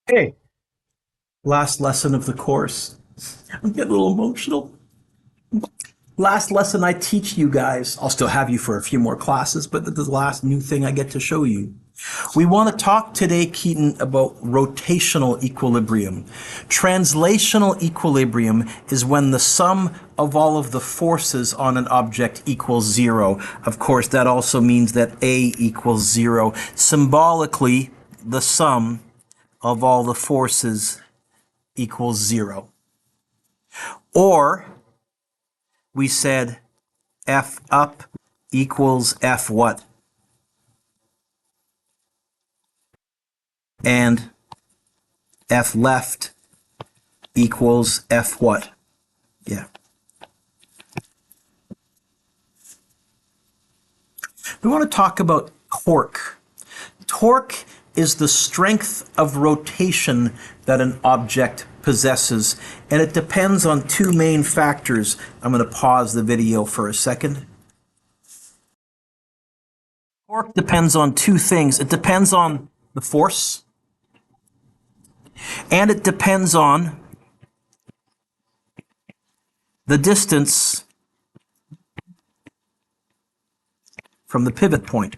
Hey, last lesson of the course. I'm getting a little emotional. Last lesson I teach you guys. I'll still have you for a few more classes, but this is the last new thing I get to show you. We want to talk today, Keaton, about rotational equilibrium. Translational equilibrium is when the sum of all of the forces on an object equals zero. Of course, that also means that A equals zero. Symbolically, the sum of all the forces equals zero. Or we said F up equals F what? And F left equals F what? Yeah. We want to talk about torque. Torque is the strength of rotation that an object possesses, and it depends on two main factors. I'm going to pause the video for a second. Torque depends on two things. It depends on the force, and it depends on the distance from the pivot point.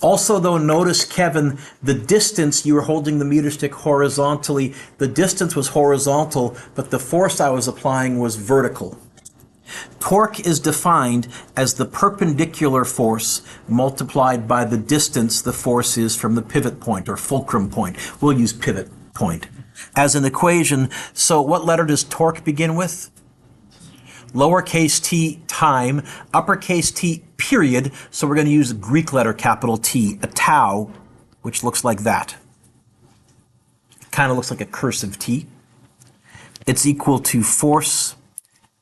Also, though, notice, Kevin, the distance, you were holding the meter stick horizontally. The distance was horizontal, but the force I was applying was vertical. Torque is defined as the perpendicular force multiplied by the distance the force is from the pivot point or fulcrum point. We'll use pivot point as an equation. So what letter does torque begin with? Lowercase t time, uppercase T period. So we're going to use the Greek letter capital T, a tau, which looks like that. Kind of looks like a cursive T. It's equal to force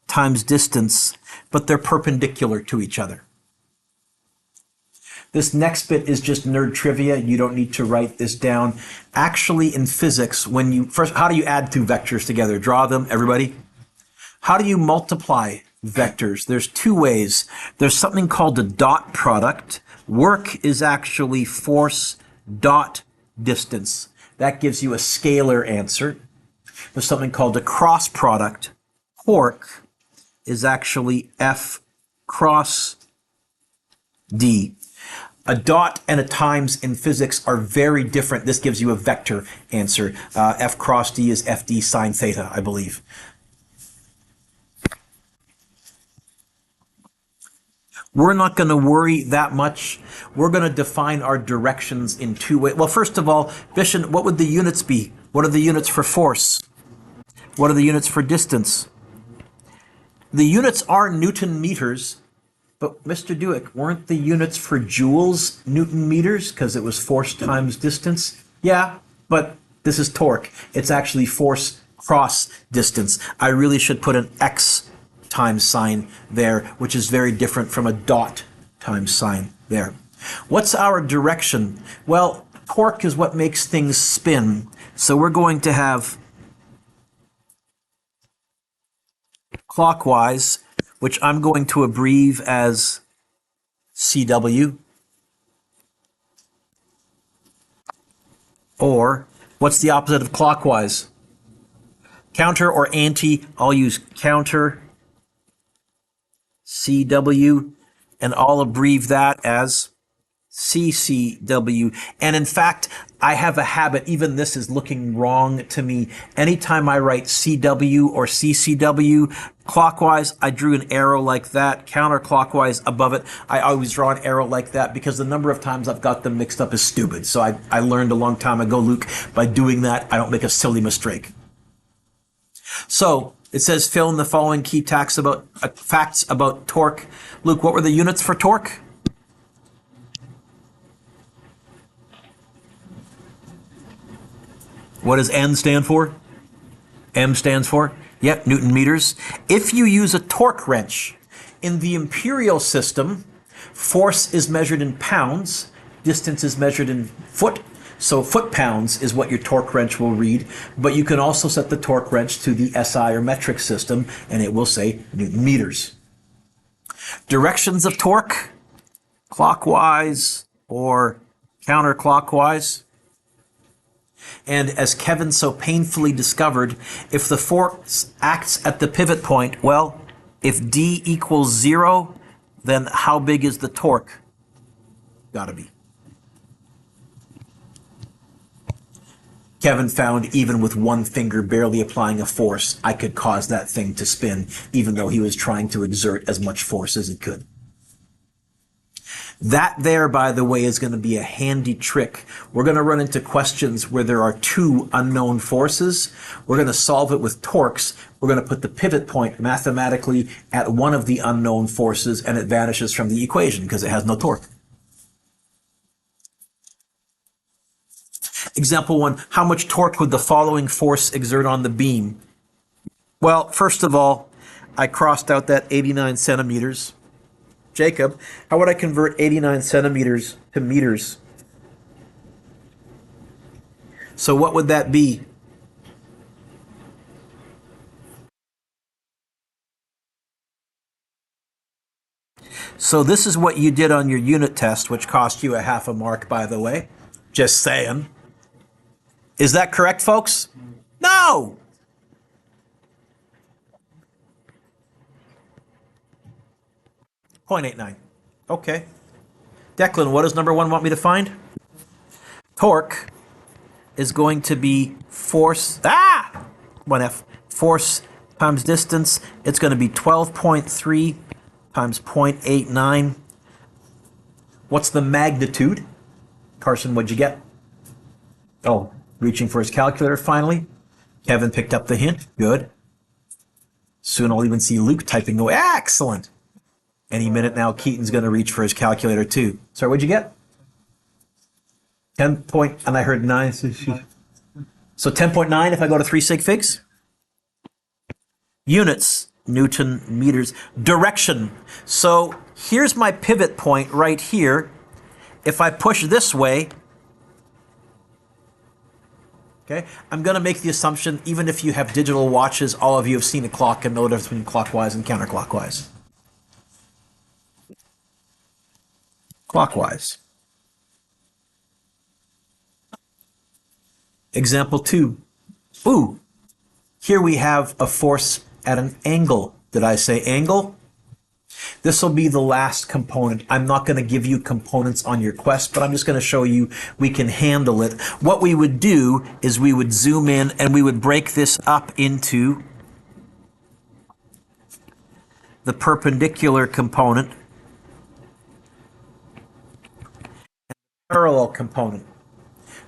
times distance, but they're perpendicular to each other. This next bit is just nerd trivia. You don't need to write this down. Actually, in physics, when you first, how do you add two vectors together? Draw them, everybody. How do you multiply vectors? There's two ways. There's something called a dot product. Work is actually force dot distance. That gives you a scalar answer. There's something called a cross product. Torque is actually F cross D. A dot and a times in physics are very different. This gives you a vector answer. F cross D is FD sine theta, I believe. We're not going to worry that much. We're going to define our directions in two ways. Well, first of all, Vishen, what would the units be? What are the units for force? What are the units for distance? The units are Newton meters, but Mr. Dueck, weren't the units for joules Newton meters because it was force times distance? Yeah, but this is torque. It's actually force cross distance. I really should put an X times sign there, which is very different from a dot times sign there. What's our direction? Well, torque is what makes things spin. So we're going to have clockwise, which I'm going to abbreviate as CW. Or what's the opposite of clockwise? Counter or anti? I'll use counter CW, and I'll abbreviate that as CCW. And in fact, I have a habit, even this is looking wrong to me. Anytime I write CW or CCW, clockwise, I drew an arrow like that. Counterclockwise above it, I always draw an arrow like that because the number of times I've got them mixed up is stupid. So I learned a long time ago, Luke, by doing that, I don't make a silly mistake. So it says fill in the following key facts about torque. Luke, what were the units for torque? What does N stand for? M stands for? Yep, Newton meters. If you use a torque wrench, in the imperial system, force is measured in pounds, distance is measured in foot, so foot-pounds is what your torque wrench will read, but you can also set the torque wrench to the SI or metric system, and it will say Newton meters. Directions of torque, clockwise or counterclockwise. And as Kevin so painfully discovered, if the force acts at the pivot point, well, if D equals 0, then how big is the torque? Gotta be. Kevin found even with one finger barely applying a force, I could cause that thing to spin, even though he was trying to exert as much force as he could. That there, by the way, is going to be a handy trick. We're going to run into questions where there are two unknown forces. We're going to solve it with torques. We're going to put the pivot point mathematically at one of the unknown forces, and it vanishes from the equation because it has no torque. Example 1, how much torque would the following force exert on the beam? Well, first of all, I crossed out that 89 centimeters. Jacob, how would I convert 89 centimeters to meters? So what would that be? So this is what you did on your unit test, which cost you a half a mark, by the way. Just saying. Is that correct, folks? No! .89. Okay. Declan, what does number 1 want me to find? Torque is going to be force, 1F, force times distance. It's going to be 12.3 times 0.89. What's the magnitude? Carson, what'd you get? Oh, reaching for his calculator finally. Kevin picked up the hint. Good. Soon I'll even see Luke typing away. Excellent. Any minute now, Keaton's going to reach for his calculator too. Sorry, what'd you get? 10 point, and I heard 9. So 10.9 if I go to 3 sig figs? Units, Newton meters. Direction. So here's my pivot point right here. If I push this way, okay, I'm going to make the assumption, even if you have digital watches, all of you have seen a clock and know the difference between clockwise and counterclockwise. Clockwise. Example 2. Ooh, here we have a force at an angle. Did I say angle? This will be the last component. I'm not going to give you components on your quest, but I'm just going to show you we can handle it. What we would do is we would zoom in and we would break this up into the perpendicular component, parallel component.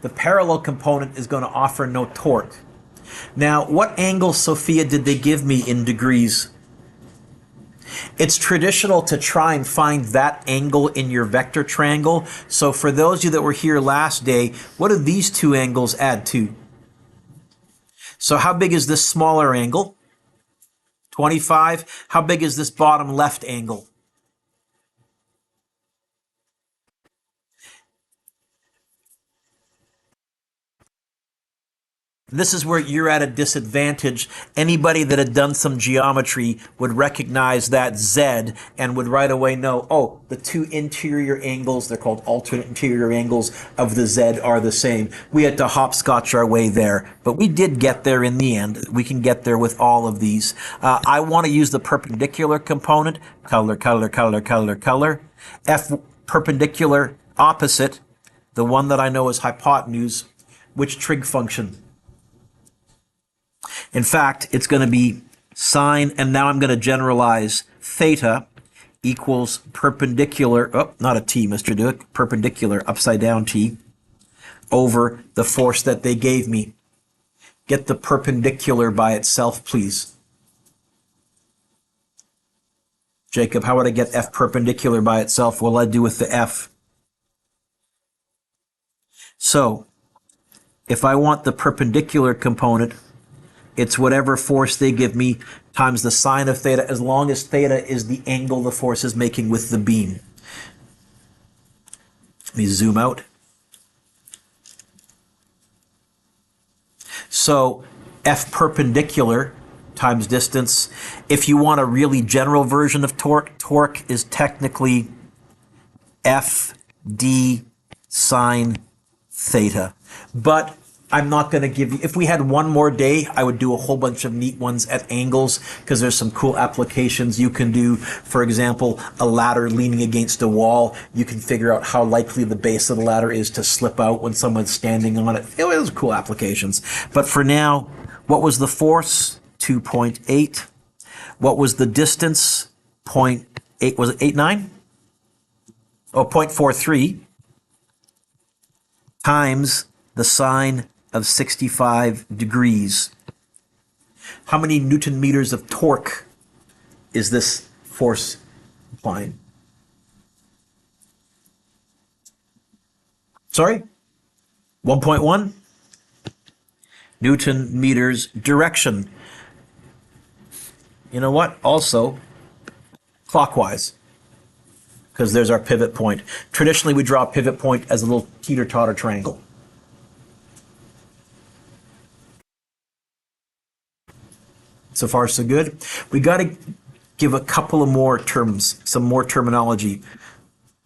The parallel component is going to offer no torque. Now, what angle, Sophia, did they give me in degrees? It's traditional to try and find that angle in your vector triangle. So for those of you that were here last day, what do these two angles add to? So how big is this smaller angle? 25. How big is this bottom left angle? This is where you're at a disadvantage. Anybody that had done some geometry would recognize that Z and would right away know, oh, the two interior angles, they're called alternate interior angles of the Z are the same. We had to hopscotch our way there, but we did get there in the end. We can get there with all of these. I want to use the perpendicular component, color, color, color, color, color. F perpendicular opposite, the one that I know is hypotenuse, which trig function? In fact, it's going to be sine, and now I'm going to generalize theta equals perpendicular, oh, not a t, Mr. Dueck, perpendicular upside down t over the force that they gave me. Get the perpendicular by itself, please. Jacob, how would I get F perpendicular by itself? What will I do with the F? So, if I want the perpendicular component, it's whatever force they give me times the sine of theta, as long as theta is the angle the force is making with the beam. Let me zoom out. So F perpendicular times distance. If you want a really general version of torque, torque is technically F d sine theta. But I'm not going to give you, if we had one more day, I would do a whole bunch of neat ones at angles because there's some cool applications you can do. For example, a ladder leaning against a wall. You can figure out how likely the base of the ladder is to slip out when someone's standing on it. It was cool applications. But for now, what was the force? 2.8. What was the distance? 0.8. Was it 8.9? Oh, 0.43 times the sine of 65 degrees. How many Newton meters of torque is this force applying? Sorry? 1.1 Newton meters direction. You know what? Also, clockwise, because there's our pivot point. Traditionally, we draw a pivot point as a little teeter-totter triangle. So far, so good. We got to give a couple of more terms, some more terminology.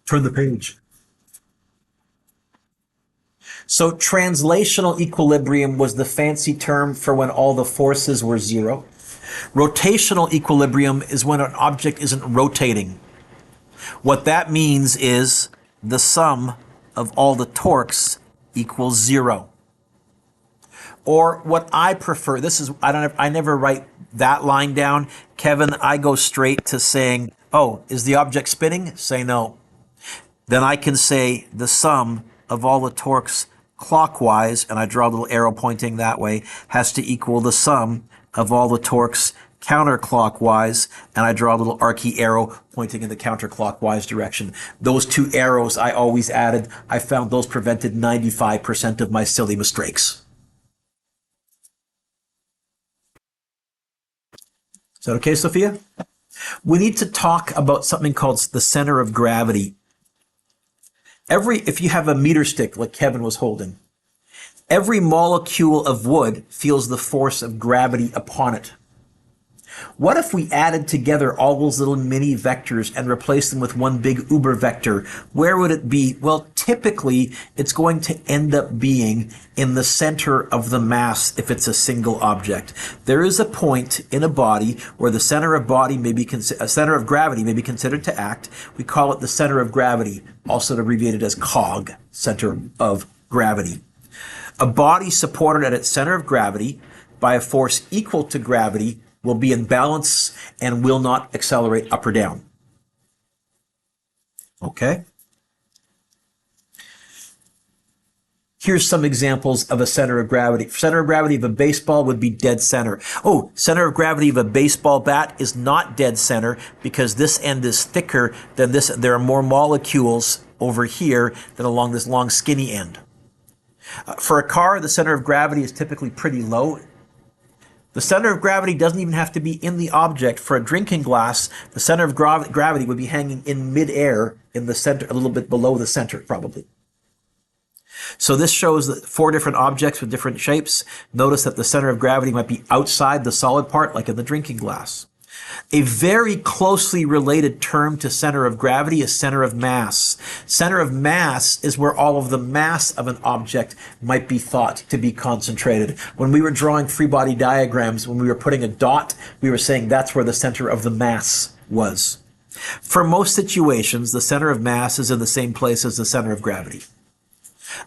Turn the page. So translational equilibrium was the fancy term for when all the forces were zero. Rotational equilibrium is when an object isn't rotating. What that means is the sum of all the torques equals zero. Or what I prefer, I never write that line down. Kevin, I go straight to saying, oh, is the object spinning? Say no. Then I can say the sum of all the torques clockwise, and I draw a little arrow pointing that way, has to equal the sum of all the torques counterclockwise, and I draw a little archy arrow pointing in the counterclockwise direction. Those two arrows I always added. I found those prevented 95% of my silly mistakes. Is that okay, Sophia? We need to talk about something called the center of gravity. If you have a meter stick like Kevin was holding, every molecule of wood feels the force of gravity upon it. What if we added together all those little mini vectors and replaced them with one big uber vector? Where would it be? Well, typically, it's going to end up being in the center of the mass if it's a single object. There is a point in a body where the center of gravity may be considered to act. We call it the center of gravity, also abbreviated as COG, center of gravity. A body supported at its center of gravity by a force equal to gravity will be in balance and will not accelerate up or down. Okay? Here's some examples of a center of gravity. Center of gravity of a baseball would be dead center. Oh, center of gravity of a baseball bat is not dead center because this end is thicker than this. There are more molecules over here than along this long skinny end. For a car, the center of gravity is typically pretty low. The center of gravity doesn't even have to be in the object. For a drinking glass, the center of gravity would be hanging in midair in the center, a little bit below the center, probably. So this shows that 4 different objects with different shapes. Notice that the center of gravity might be outside the solid part, like in the drinking glass. A very closely related term to center of gravity is center of mass. Center of mass is where all of the mass of an object might be thought to be concentrated. When we were drawing free body diagrams, when we were putting a dot, we were saying that's where the center of the mass was. For most situations, the center of mass is in the same place as the center of gravity.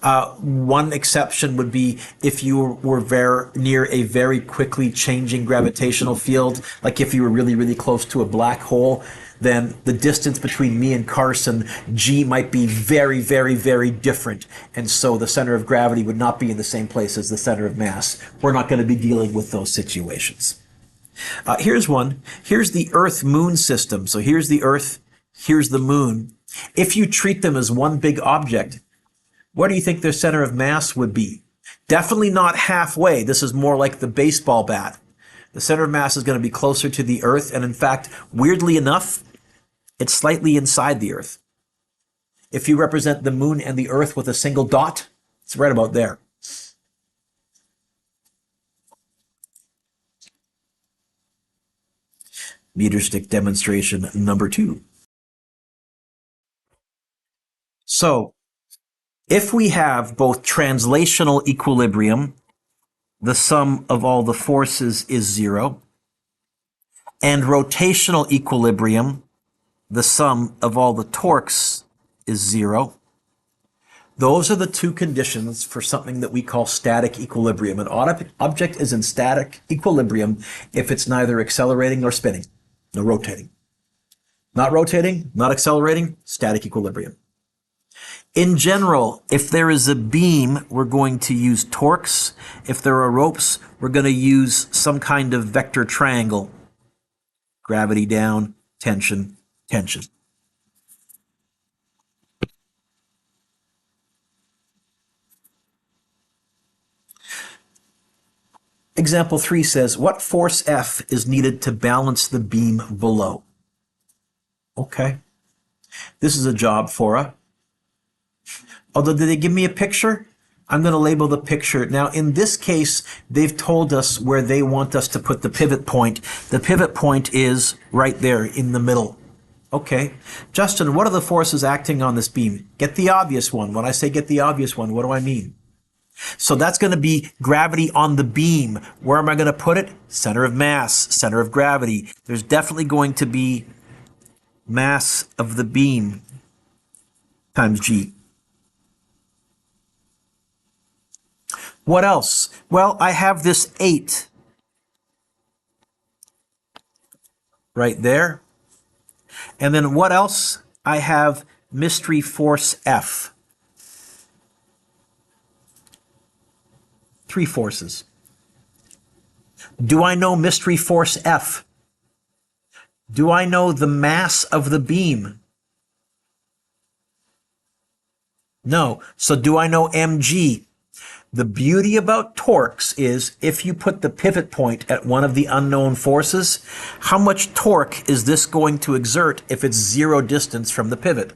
One exception would be if you were near a very quickly changing gravitational field, like if you were really, really close to a black hole, then the distance between me and Carson, G, might be very, very, very different. And so the center of gravity would not be in the same place as the center of mass. We're not going to be dealing with those situations. Here's one. Here's the Earth-Moon system. So here's the Earth, here's the Moon. If you treat them as one big object, what do you think their center of mass would be? Definitely not halfway. This is more like the baseball bat. The center of mass is going to be closer to the Earth, and in fact, weirdly enough, it's slightly inside the Earth. If you represent the Moon and the Earth with a single dot, it's right about there. Meter stick demonstration number 2. So, If we have both translational equilibrium, the sum of all the forces is 0, and rotational equilibrium, the sum of all the torques is 0, those are the two conditions for something that we call static equilibrium. An object is in static equilibrium if it's neither accelerating nor spinning, nor rotating. Not rotating, not accelerating, static equilibrium. In general, if there is a beam, we're going to use torques. If there are ropes, we're going to use some kind of vector triangle. Gravity down, tension, tension. Example 3 says, what force F is needed to balance the beam below? Okay. This is a job for a. Although, did they give me a picture? I'm going to label the picture. Now, in this case, they've told us where they want us to put the pivot point. The pivot point is right there in the middle. Okay. Justin, what are the forces acting on this beam? Get the obvious one. When I say get the obvious one, what do I mean? So that's going to be gravity on the beam. Where am I going to put it? Center of mass, center of gravity. There's definitely going to be mass of the beam times G. What else? Well, I have this 8 right there. And then what else? I have mystery force F. 3 forces. Do I know mystery force F? Do I know the mass of the beam? No. So do I know mg? The beauty about torques is if you put the pivot point at one of the unknown forces, how much torque is this going to exert if it's 0 distance from the pivot?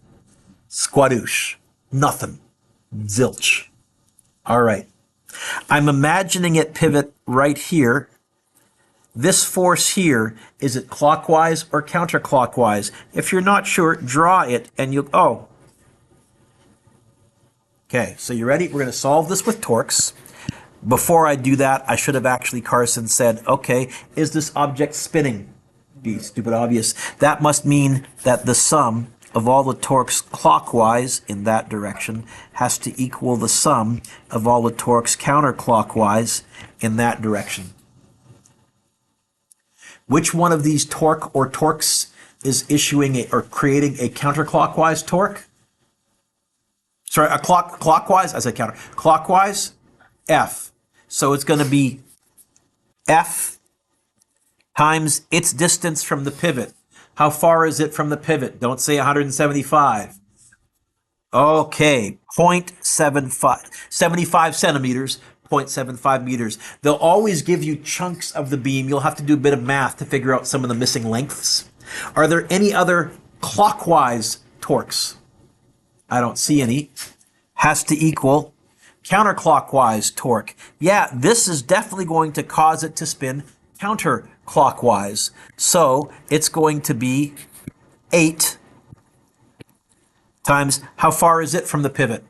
Squadoosh. Nothing. Zilch. All right. I'm imagining it pivot right here. This force here, is it clockwise or counterclockwise? If you're not sure, draw it and you'll, oh. Okay, so you ready? We're going to solve this with torques. Before I do that, I should have actually, Carson, said, okay, is this object spinning? Be stupid obvious. That must mean that the sum of all the torques clockwise in that direction has to equal the sum of all the torques counterclockwise in that direction. Which one of these torque or torques is issuing or creating a counterclockwise torque? Sorry, a clockwise? I said counter. Clockwise, F. So it's going to be F times its distance from the pivot. How far is it from the pivot? Don't say 175. Okay, 0.75, 75 centimeters, 0.75 meters. They'll always give you chunks of the beam. You'll have to do a bit of math to figure out some of the missing lengths. Are there any other clockwise torques? I don't see any. Has to equal counterclockwise torque. Yeah, this is definitely going to cause it to spin counterclockwise. So it's going to be 8 times, how far is it from the pivot?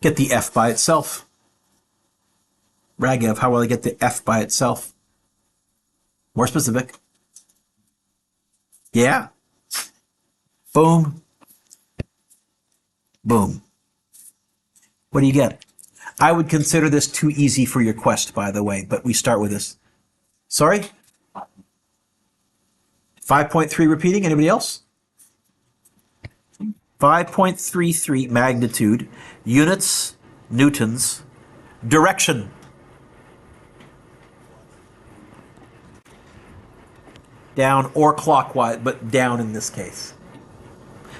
Get the F by itself. Ragev, how will I get the F by itself? More specific. Yeah. Boom. Boom. What do you get? I would consider this too easy for your quest, by the way, but we start with this. Sorry? 5.3 repeating. Anybody else? 5.33 magnitude, units, newtons, direction. Down or clockwise, but down in this case.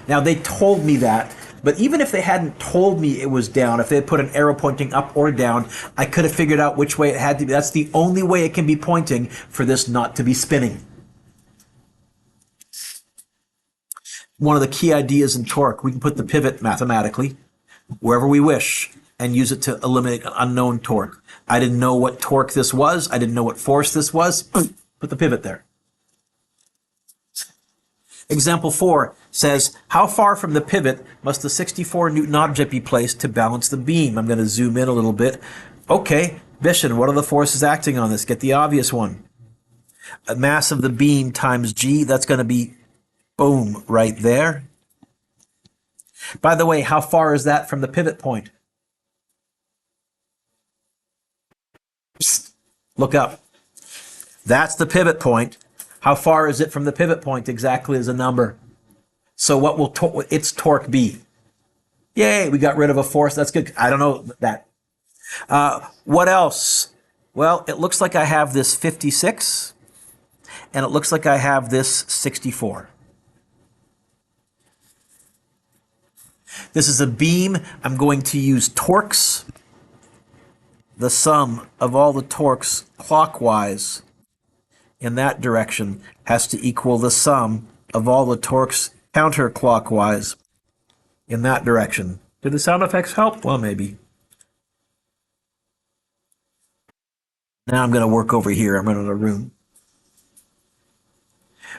Now, they told me that, but even if they hadn't told me it was down, if they had put an arrow pointing up or down, I could have figured out which way it had to be. That's the only way it can be pointing for this not to be spinning. One of the key ideas in torque, we can put the pivot mathematically wherever we wish and use it to eliminate an unknown torque. I didn't know what torque this was. I didn't know what force this was. Put the pivot there. Example 4 says, how far from the pivot must the 64 Newton object be placed to balance the beam? I'm going to zoom in a little bit. Okay, Bishan, what are the forces acting on this? Get the obvious one. A mass of the beam times G, that's going to be, boom, right there. By the way, how far is that from the pivot point? Psst, look up. That's the pivot point. How far is it from the pivot point exactly as a number? So what will its torque be? Yay, we got rid of a force. That's good. I don't know that. What else? Well, it looks like I have this 56, and it looks like I have this 64. This is a beam. I'm going to use torques. The sum of all the torques clockwise in that direction has to equal the sum of all the torques counterclockwise in that direction. Did the sound effects help? Well, maybe. Now I'm going to work over here. I'm running out of room.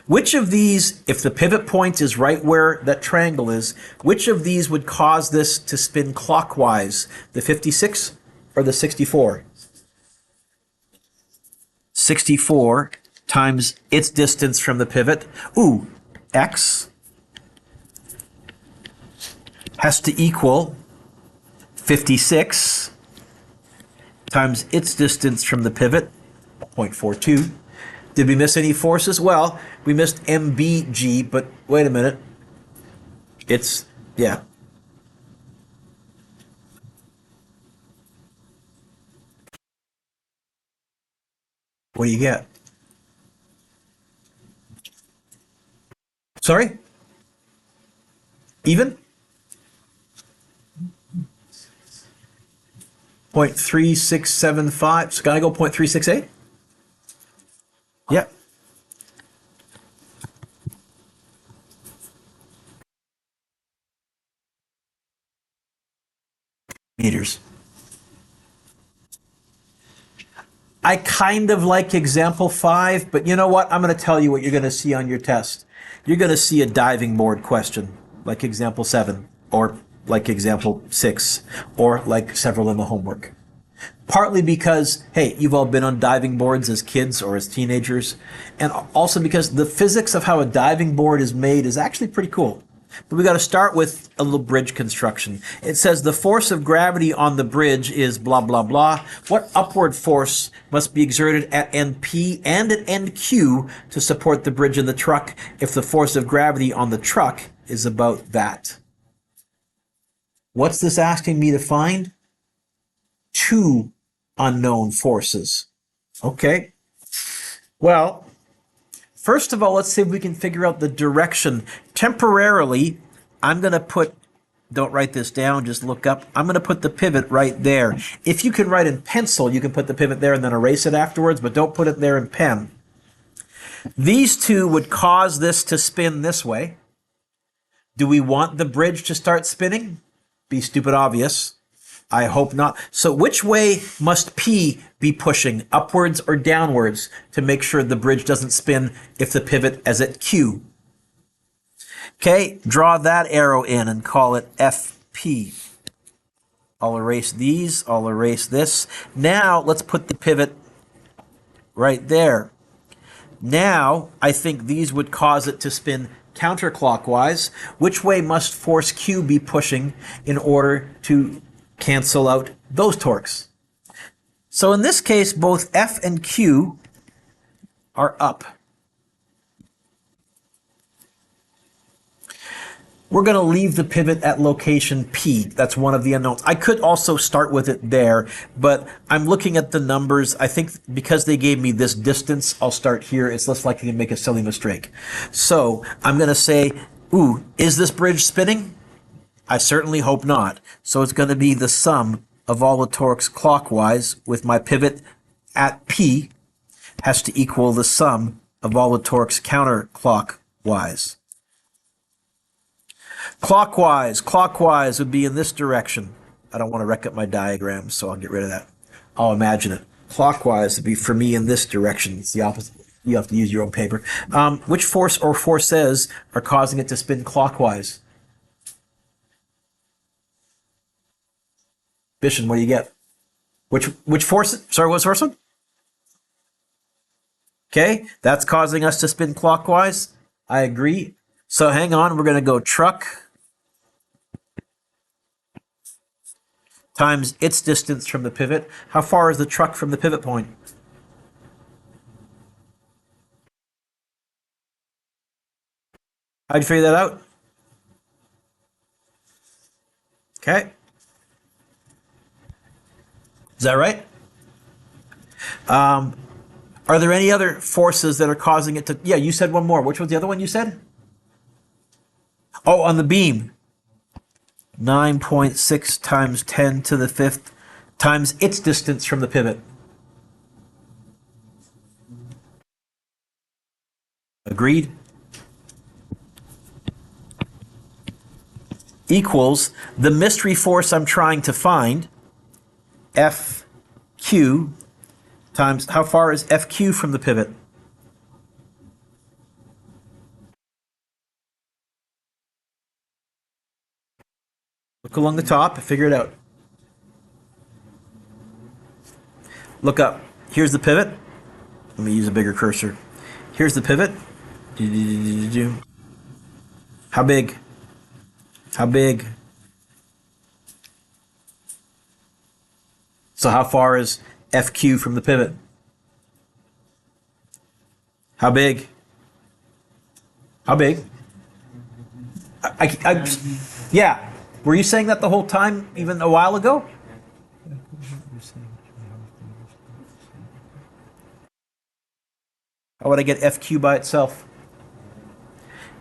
Which of these, if the pivot point is right where that triangle is, which of these would cause this to spin clockwise? The 56 or the 64? 64 times its distance from the pivot. Ooh, x has to equal 56 times its distance from the pivot, 0.42. Did we miss any forces? Well, we missed mbg, but wait a minute. It's, yeah. What do you get? Sorry? Even? 0.3675. So can I go 0.368? Yeah. Meters. I kind of like example 5, but you know what? I'm going to tell you what you're going to see on your test. You're going to see a diving board question, like example 7, or like example 6, or like several in the homework. Partly because, hey, you've all been on diving boards as kids or as teenagers, and also because the physics of how a diving board is made is actually pretty cool. But we got to start with a little bridge construction. It says the force of gravity on the bridge is blah, blah, blah. What upward force must be exerted at end P and at end Q to support the bridge and the truck if the force of gravity on the truck is about that? What's this asking me to find? 2 unknown forces. Okay. Well, first of all, let's see if we can figure out the direction. Temporarily, I'm going to put, don't write this down, just look up. I'm going to put the pivot right there. If you can write in pencil, you can put the pivot there and then erase it afterwards, but don't put it there in pen. These two would cause this to spin this way. Do we want the bridge to start spinning? Be stupid obvious. I hope not. So which way must P be pushing, upwards or downwards, to make sure the bridge doesn't spin if the pivot is at Q? Okay, draw that arrow in and call it FP. I'll erase these, I'll erase this. Now let's put the pivot right there. Now I think these would cause it to spin counterclockwise. Which way must force Q be pushing in order to cancel out those torques? So in this case, both F and Q are up. We're going to leave the pivot at location P. That's one of the unknowns. I could also start with it there, but I'm looking at the numbers. I think because they gave me this distance, I'll start here. It's less likely to make a silly mistake. So I'm going to say, ooh, is this bridge spinning? I certainly hope not. So it's going to be the sum of all the torques clockwise with my pivot at P has to equal the sum of all the torques counterclockwise. Clockwise would be in this direction. I don't want to wreck up my diagram, so I'll get rid of that. I'll imagine it. Clockwise would be for me in this direction. It's the opposite. You have to use your own paper. Which force or forces are causing it to spin clockwise? Bishon, what do you get? Which force? Sorry, what's the first one? Okay, that's causing us to spin clockwise. I agree. So hang on, we're going to go truck times its distance from the pivot. How far is the truck from the pivot point? How'd you figure that out? Okay. Is that right? Are there any other forces that are causing it to... Yeah, you said one more. Which was the other one you said? Oh, on the beam. 9.6 times 10 to the fifth times its distance from the pivot. Agreed? Equals the mystery force I'm trying to find, FQ, times how far is FQ from the pivot? Look along the top, figure it out. Look up. Here's the pivot. Let me use a bigger cursor. Here's the pivot. How big? How big? So how far is FQ from the pivot? How big? How big? Yeah. Were you saying that the whole time, even a while ago? How would I get FQ by itself?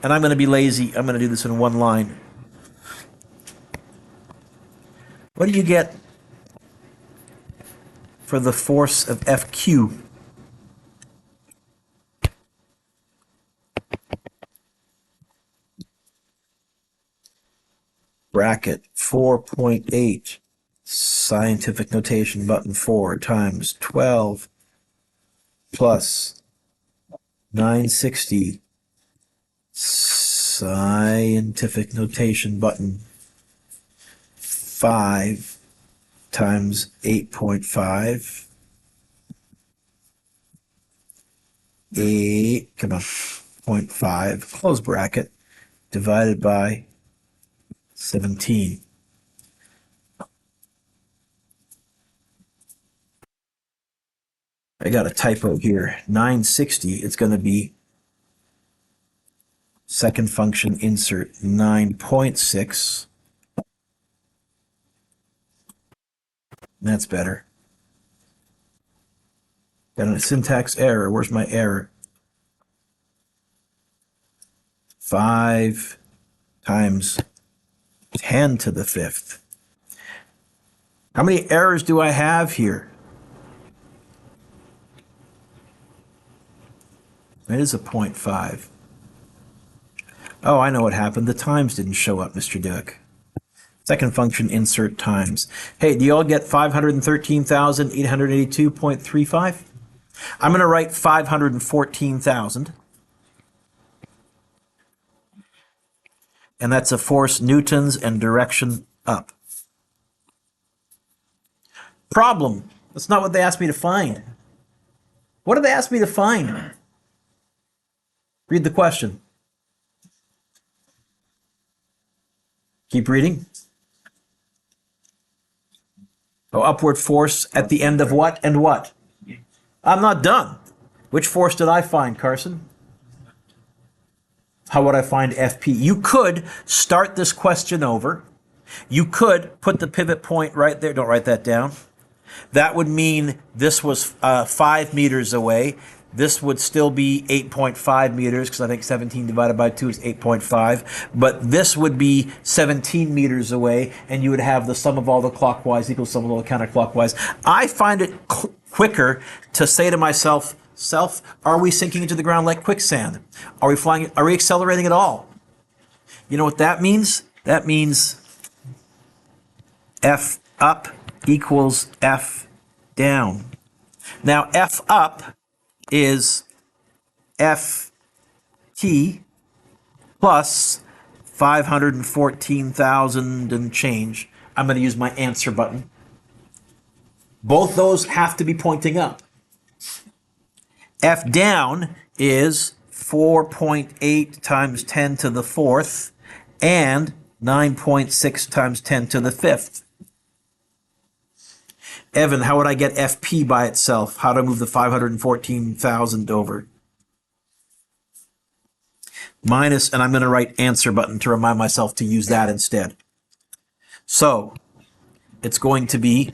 And I'm going to be lazy. I'm going to do this in one line. What do you get for the force of FQ? Bracket 4.8 scientific notation button 4 times 12 plus 960 scientific notation button 5 times 8.5 8 come on 0.5 close bracket divided by 17. I got a typo here. 960, it's going to be second function insert 9.6. That's better. Got a syntax error. Where's my error? 5 times 10 to the fifth. How many errors do I have here? It is a 0.5. Oh, I know what happened. The times didn't show up, Mr. Dueck. Second function, insert times. Hey, do you all get 513,882.35? I'm going to write 514,000. And that's a force newtons and direction up. Problem. That's not what they asked me to find. What did they ask me to find? Read the question. Keep reading. Oh, upward force at the end of what and what? I'm not done. Which force did I find, Carson? How would I find FP? You could start this question over. You could put the pivot point right there. Don't write that down. That would mean this was 5 meters away. This would still be 8.5 meters because I think 17 divided by 2 is 8.5. But this would be 17 meters away, and you would have the sum of all the clockwise equals sum of all the counterclockwise. I find it quicker to say to myself, self, are we sinking into the ground like quicksand? Are we flying? Are we accelerating at all? You know what that means? That means F up equals F down. Now, F up is Ft plus 514,000 and change. I'm going to use my answer button. Both those have to be pointing up. F down is 4.8 times 10 to the fourth and 9.6 times 10 to the fifth. Evan, how would I get FP by itself? How do I move the 514,000 over? Minus, and I'm going to write answer button to remind myself to use that instead. So it's going to be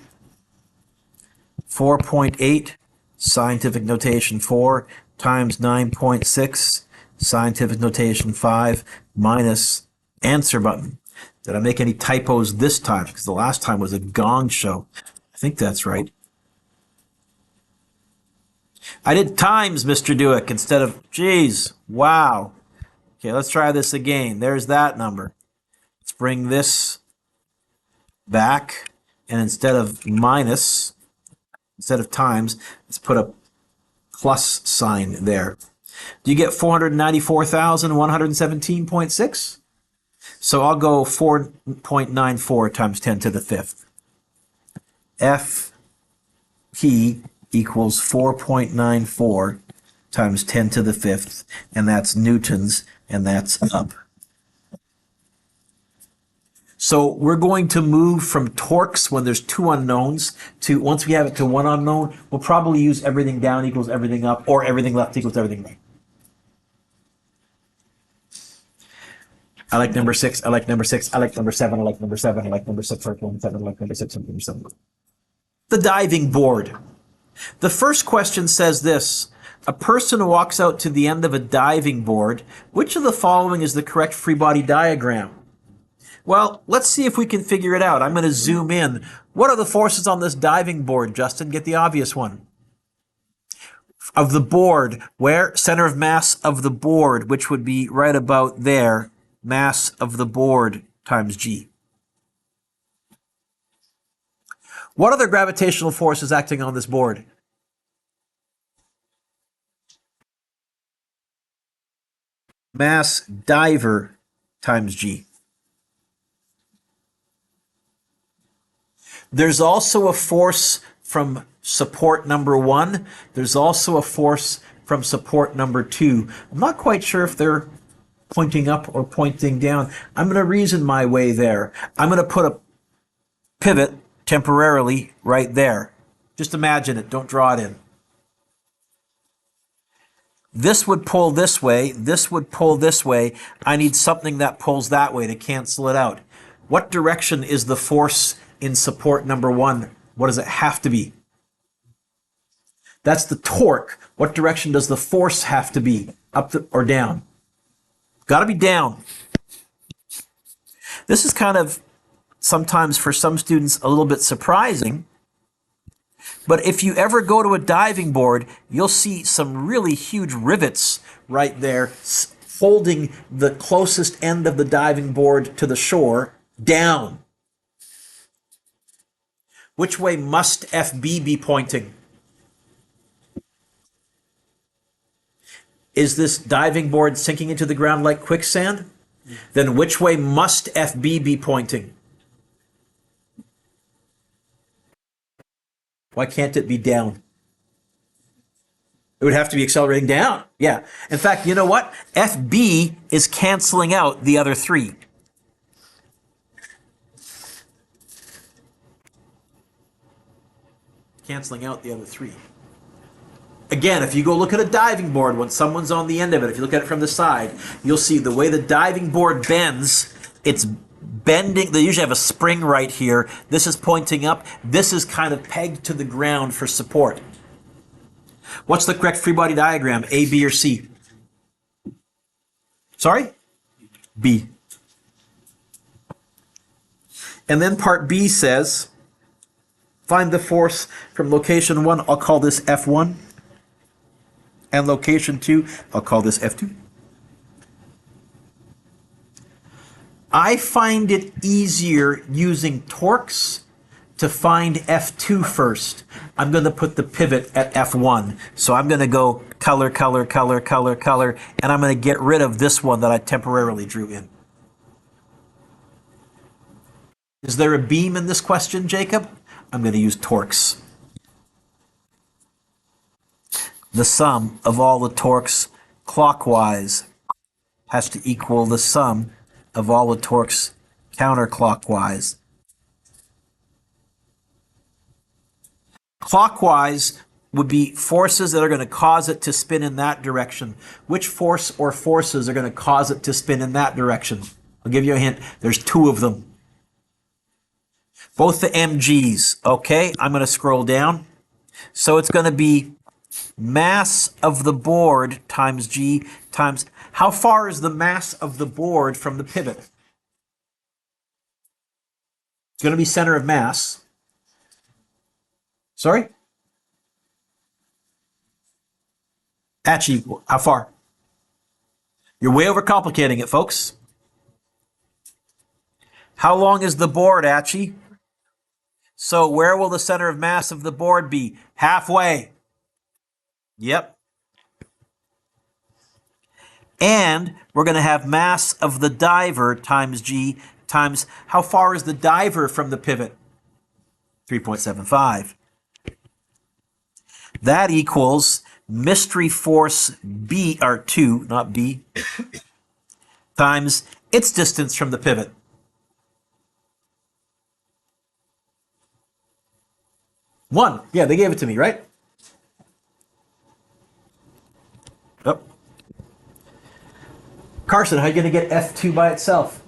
4.8 scientific notation 4 times 9.6 scientific notation 5 minus answer button. Did I make any typos this time? Because the last time was a gong show. I think that's right. I did times, Mr. Dueck, instead of, geez, wow. Okay, let's try this again. There's that number. Let's bring this back, and instead of minus, instead of times, let's put a plus sign there. Do you get 494,117.6? So I'll go 4.94 times 10 to the fifth. Fp equals 4.94 times 10 to the fifth, and that's newtons, and that's up. So we're going to move from torques when there's two unknowns to, once we have it to one unknown, we'll probably use everything down equals everything up, or everything left equals everything right. I like number 6, I like number 6, I like number 7, I like number 7, I like number 6, I like number 7, I like number 6, I like number 7. The diving board. The first question says this: a person walks out to the end of a diving board. Which of the following is the correct free body diagram? Well, let's see if we can figure it out. I'm going to zoom in. What are the forces on this diving board, Justin? Get the obvious one. Of the board, where? Center of mass of the board, which would be right about there. Mass of the board times G. What other gravitational force is acting on this board? Mass diver times G. There's also a force from support number 1. There's also a force from support number 2. I'm not quite sure if they're pointing up or pointing down. I'm going to reason my way there. I'm going to put a pivot temporarily right there. Just imagine it. Don't draw it in. This would pull this way. This would pull this way. I need something that pulls that way to cancel it out. What direction is the force in support number 1? What does it have to be? That's the torque. What direction does the force have to be? Up or down? Got to be down. This is kind of sometimes for some students a little bit surprising. But if you ever go to a diving board, you'll see some really huge rivets right there holding the closest end of the diving board to the shore down. Which way must FB be pointing? Is this diving board sinking into the ground like quicksand? Then which way must FB be pointing? Why can't it be down? It would have to be accelerating down. Yeah. In fact, you know what? FB is canceling out the other 3. Canceling out the other 3. Again, if you go look at a diving board when someone's on the end of it, if you look at it from the side, you'll see the way the diving board bends, it's bending. They usually have a spring right here. This is pointing up. This is kind of pegged to the ground for support. What's the correct free body diagram? A, B, or C? Sorry? B. And then part B says, find the force from location 1. I'll call this F1. And location 2, I'll call this F2. I find it easier using torques to find F2 first, I'm going to put the pivot at F1. So I'm going to go color, color, color, color, color, and I'm going to get rid of this one that I temporarily drew in. Is there a beam in this question, Jacob? I'm going to use torques. The sum of all the torques clockwise has to equal the sum of all the torques counterclockwise. Clockwise would be forces that are going to cause it to spin in that direction. Which force or forces are going to cause it to spin in that direction? I'll give you a hint. There's two of them. Both the mg's. Okay, I'm going to scroll down. So it's going to be mass of the board times g times... How far is the mass of the board from the pivot? It's going to be center of mass. Sorry? Actually, how far? You're way overcomplicating it, folks. How long is the board, Achi? So where will the center of mass of the board be? Halfway. Yep. And we're going to have mass of the diver times g times... How far is the diver from the pivot? 3.75. That equals mystery force B, or 2, not B, times its distance from the pivot. One. Yeah, they gave it to me, right? Oh. Carson, how are you going to get F2 by itself?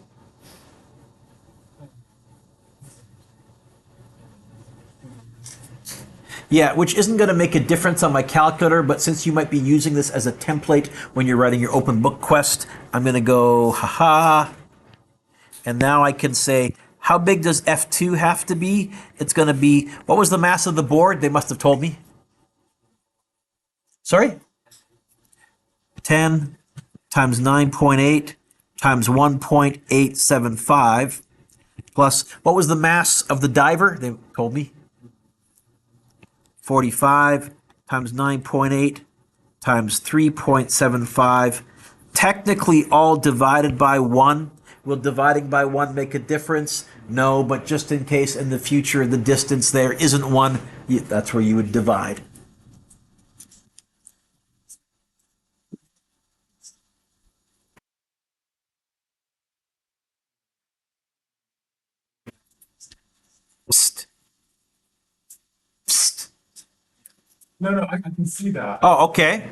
Yeah, which isn't going to make a difference on my calculator, but since you might be using this as a template when you're writing your open book quest, I'm going to go, haha, and now I can say, how big does F2 have to be? It's going to be, what was the mass of the board? They must have told me. Sorry? 10 times 9.8 times 1.875 plus, what was the mass of the diver? They told me. 45 times 9.8 times 3.75. Technically all divided by 1. Will dividing by 1 make a difference? No, but just in case in the future the distance there isn't 1, that's where you would divide. Psst. Psst. No, I can see that. Oh, okay.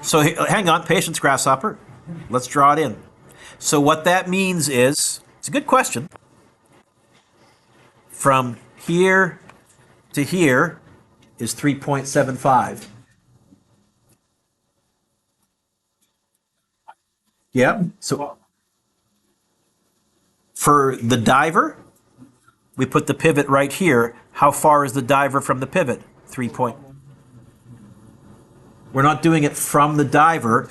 So hang on, patience, grasshopper. Let's draw it in. So what that means is, it's a good question. From here to here is 3.75. Yeah. So for the diver, we put the pivot right here. How far is the diver from the pivot? 3 point. We're not doing it from the diver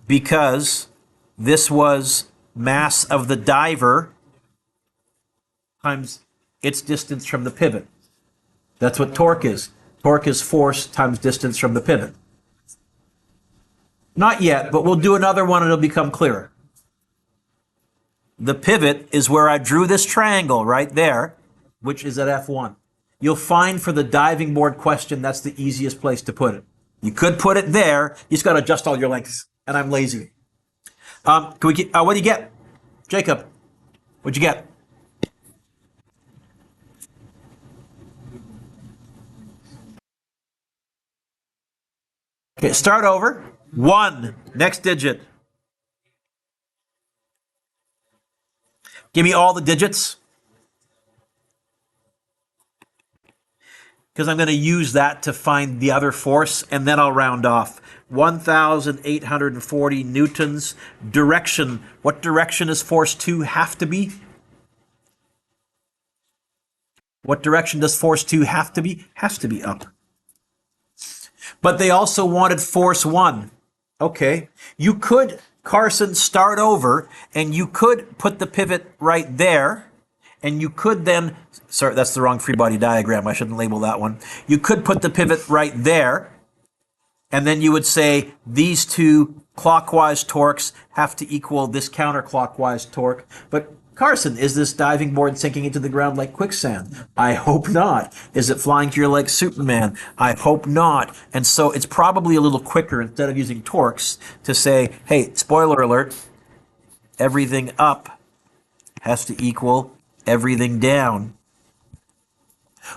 because this was mass of the diver times its distance from the pivot. That's what torque is. Torque is force times distance from the pivot. Not yet, but we'll do another one and it'll become clearer. The pivot is where I drew this triangle right there, which is at F1. You'll find for the diving board question, that's the easiest place to put it. You could put it there, you just got to adjust all your lengths, and I'm lazy. Can we get, what do you get? Jacob, what'd you get? Okay, start over. 1, next digit. Give me all the digits. Because I'm going to use that to find the other force, and then I'll round off. 1,840 newtons. Direction. What direction does force 2 have to be? What direction does force 2 have to be? Has to be up. But they also wanted force 1. Okay. You could, Carson, start over, and you could put the pivot right there, And you could then, sorry, that's the wrong free body diagram. I shouldn't label that one. You could put the pivot right there, and then you would say these two clockwise torques have to equal this counterclockwise torque. But Carson, is this diving board sinking into the ground like quicksand? I hope not. Is it flying here like Superman? I hope not. And so it's probably a little quicker, instead of using torques, to say, hey, spoiler alert, everything up has to equal everything down.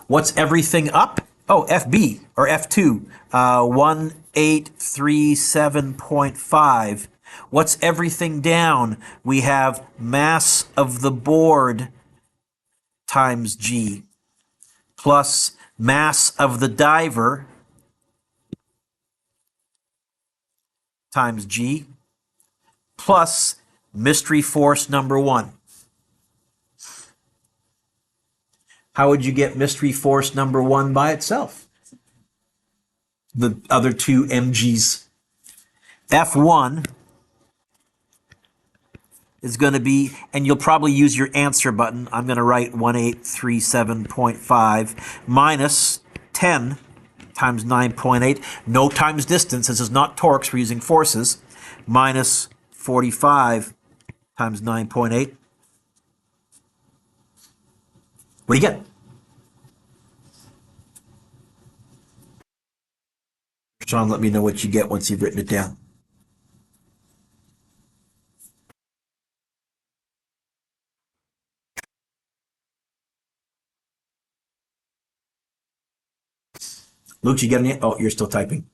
What's everything up? Oh, FB or F2, 1837.5. What's everything down? We have mass of the board times G plus mass of the diver times G plus mystery force number 1. How would you get mystery force number 1 by itself? The other two mg's. F1 is going to be, and you'll probably use your answer button. I'm going to write 1837.5 minus 10 times 9.8. No times distance. This is not torques. We're using forces. Minus 45 times 9.8. What do you get? Sean, let me know what you get once you've written it down. Luke, you get any? Oh, you're still typing.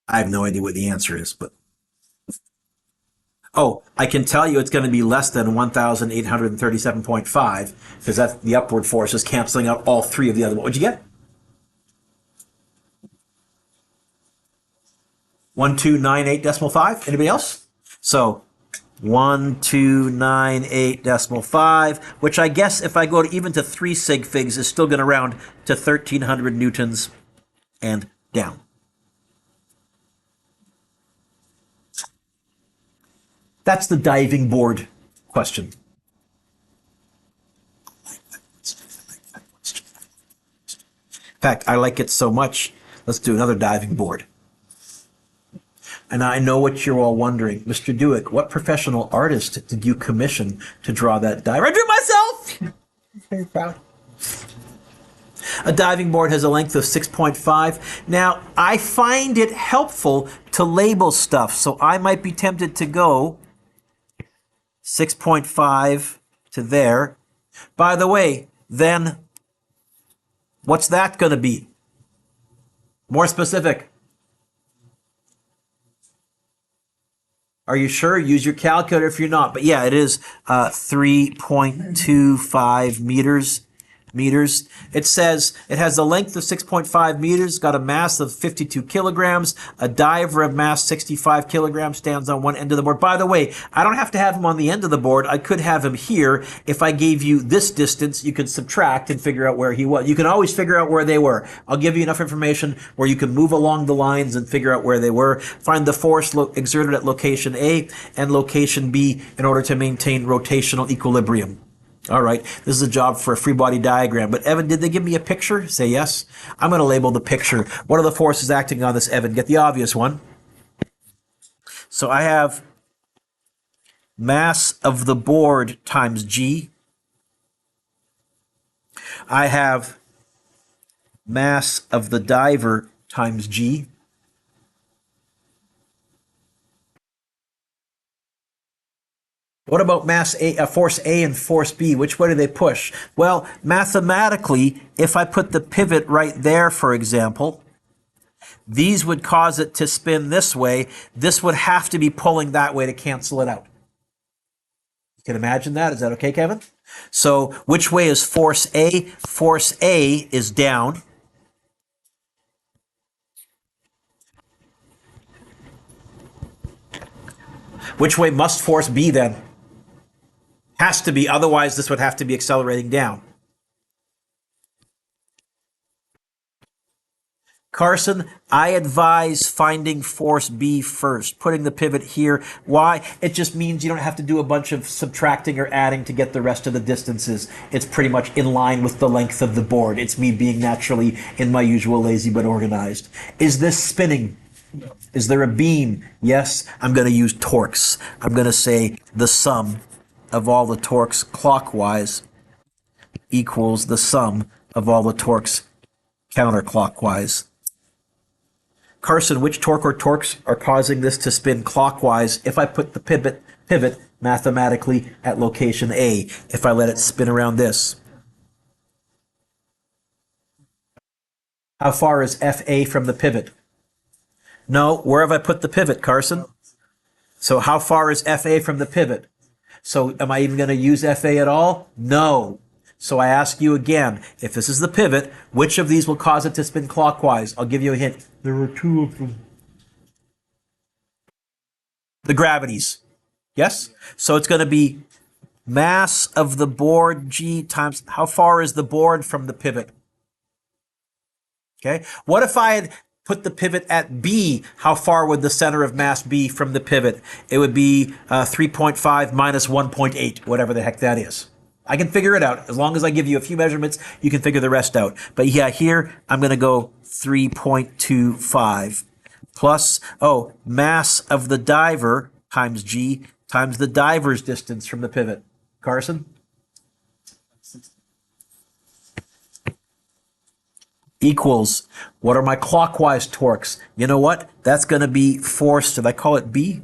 I have no idea what the answer is, but... Oh, I can tell you it's going to be less than 1,837.5 because that's the upward force is canceling out all three of the other. What would you get? 1298.5. Anybody else? So 1298.5, which I guess if I go to even to 3 sig figs is still going to round to 1,300 newtons and down. That's the diving board question. In fact, I like it so much, let's do another diving board. And I know what you're all wondering. Mr. Dueck, what professional artist did you commission to draw that dive? I drew it myself! Very proud. A diving board has a length of 6.5. Now, I find it helpful to label stuff, so I might be tempted to go 6.5 to there. By the way, then what's that going to be? More specific. Are you sure? Use your calculator if you're not. But yeah, it is 3.25 meters. It says it has a length of 6.5 meters, got a mass of 52 kilograms, a diver of mass 65 kilograms stands on one end of the board. By the way, I don't have to have him on the end of the board. I could have him here. If I gave you this distance, you could subtract and figure out where he was. You can always figure out where they were. I'll give you enough information where you can move along the lines and figure out where they were. Find the force exerted at location A and location B in order to maintain rotational equilibrium. All right, this is a job for a free body diagram. But Evan, did they give me a picture? Say yes. I'm going to label the picture. What are the forces acting on this, Evan? Get the obvious one. So I have mass of the board times G. I have mass of the diver times G. What about mass A, force A and force B? Which way do they push? Well, mathematically, if I put the pivot right there, for example, these would cause it to spin this way. This would have to be pulling that way to cancel it out. You can imagine that? Is that okay, Kevin? So which way is force A? Force A is down. Which way must force B then? Has to be, otherwise this would have to be accelerating down. Carson, I advise finding force B first, putting the pivot here. Why? It just means you don't have to do a bunch of subtracting or adding to get the rest of the distances. It's pretty much in line with the length of the board. It's me being naturally in my usual lazy but organized. Is this spinning? Is there a beam? Yes. I'm going to use torques. I'm going to say the sum of all the torques clockwise equals the sum of all the torques counterclockwise. Carson, which torque or torques are causing this to spin clockwise if I put the pivot mathematically at location A, if I let it spin around this? How far is FA from the pivot? No, where have I put the pivot, Carson? So how far is FA from the pivot? So am I even going to use FA at all? No. So I ask you again, if this is the pivot, which of these will cause it to spin clockwise? I'll give you a hint. There are two of them. The gravities. Yes? So it's going to be mass of the board G times how far is the board from the pivot? Okay. What if I had put the pivot at B? How far would the center of mass be from the pivot? It would be 3.5 minus 1.8, whatever the heck that is. I can figure it out. As long as I give you a few measurements, you can figure the rest out. But yeah, here I'm going to go 3.25 plus, mass of the diver times G times the diver's distance from the pivot. Carson? Equals, what are my clockwise torques? You know what? That's going to be force, did I call it B?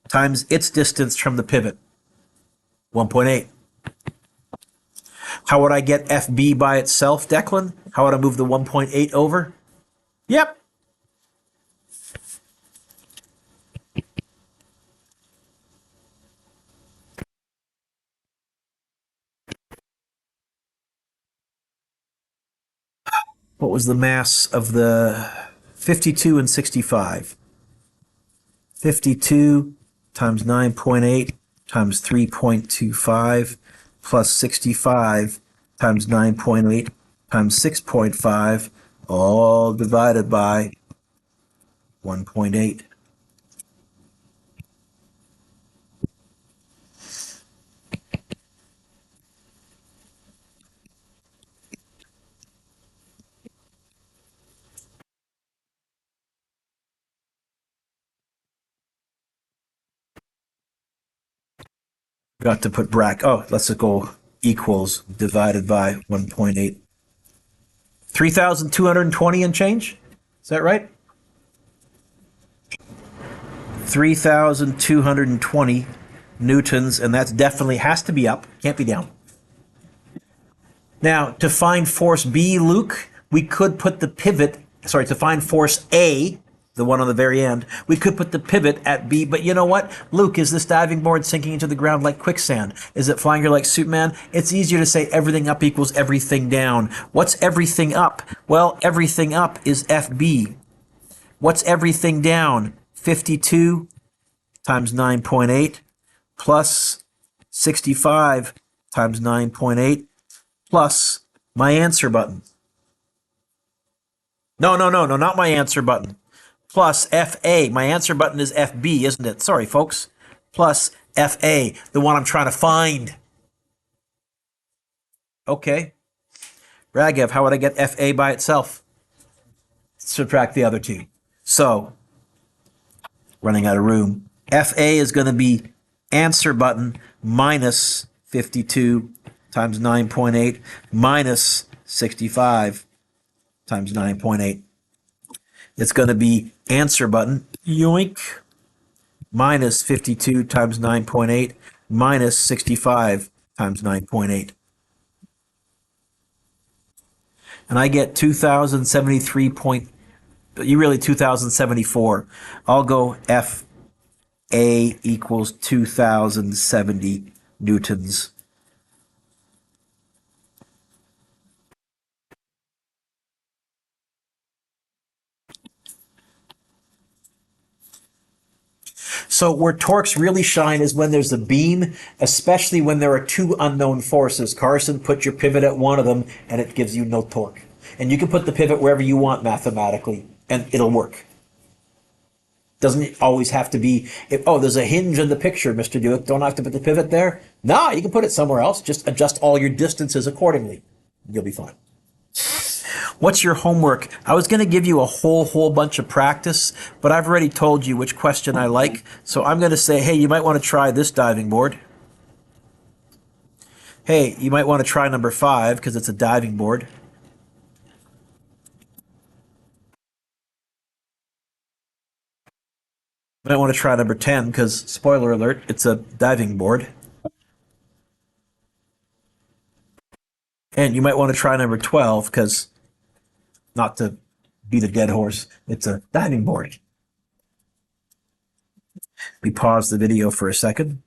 Times its distance from the pivot. 1.8. How would I get FB by itself, Declan? How would I move the 1.8 over? Yep. What was the mass of the 52 and 65? 52 times 9.8 times 3.25 plus 65 times 9.8 times 6.5, all divided by 1.8. Got to put let's go equals divided by 1.8. 3,220 and change? Is that right? 3,220 newtons, and that's definitely has to be up, can't be down. Now, to find force B, Luke, we could put the pivot, to find force A, the one on the very end, we could put the pivot at B, but you know what? Luke, is this diving board sinking into the ground like quicksand? Is it flying here like Superman? It's easier to say everything up equals everything down. What's everything up? Well, everything up is FB. What's everything down? 52 times 9.8 plus 65 times 9.8 plus my answer button. No, not my answer button. Plus FA. My answer button is FB, isn't it? Sorry, folks. Plus FA, the one I'm trying to find. Okay. Raghav, how would I get FA by itself? Subtract the other two. So, running out of room. FA is going to be answer button minus 52 times 9.8 minus 65 times 9.8. It's going to be answer button, yoink, minus 52 times 9.8 minus 65 times 9.8. And I get 2,073 really 2,074. I'll go FA equals 2,070 newtons. So where torques really shine is when there's a beam, especially when there are two unknown forces. Carson, put your pivot at one of them and it gives you no torque. And you can put the pivot wherever you want mathematically, and it'll work. Doesn't always have to be, oh, there's a hinge in the picture, Mr. Dueck. Don't I have to put the pivot there? No, you can put it somewhere else. Just adjust all your distances accordingly. You'll be fine. What's your homework? I was going to give you a whole bunch of practice, but I've already told you which question I like. So I'm going to say, hey, you might want to try this diving board. Hey, you might want to try number 5 because it's a diving board. You might want to try number 10 because, spoiler alert, it's a diving board. And you might want to try number 12 because, not to beat a dead horse, it's a diving board. We pause the video for a second.